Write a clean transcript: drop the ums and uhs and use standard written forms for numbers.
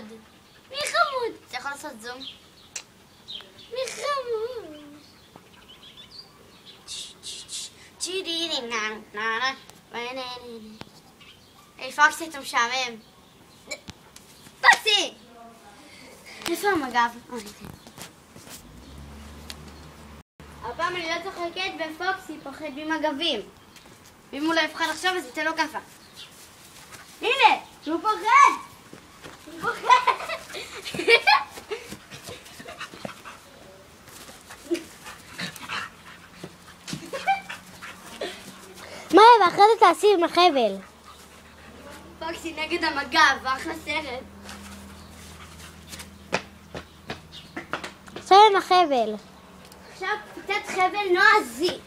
חמוד? מי חמוד? אתה יכול לעשות זום? מי חמוד? היי פוקסי, אתה משעמם. פוקסי! איפה המג"ב? הפעם אני לא צוחקת ופוקסי פוחד ממגבים. ואם הוא לא יפחד עכשיו אז ייתן לו כפה. הנה! הוא פוחד! הוא פוחד! מה, ואחרי זה תעשי עם החבל. פוקסי נגד המג"ב, אחלה סרט. עכשיו עם החבל. עכשיו קפיצת חבל נועזי.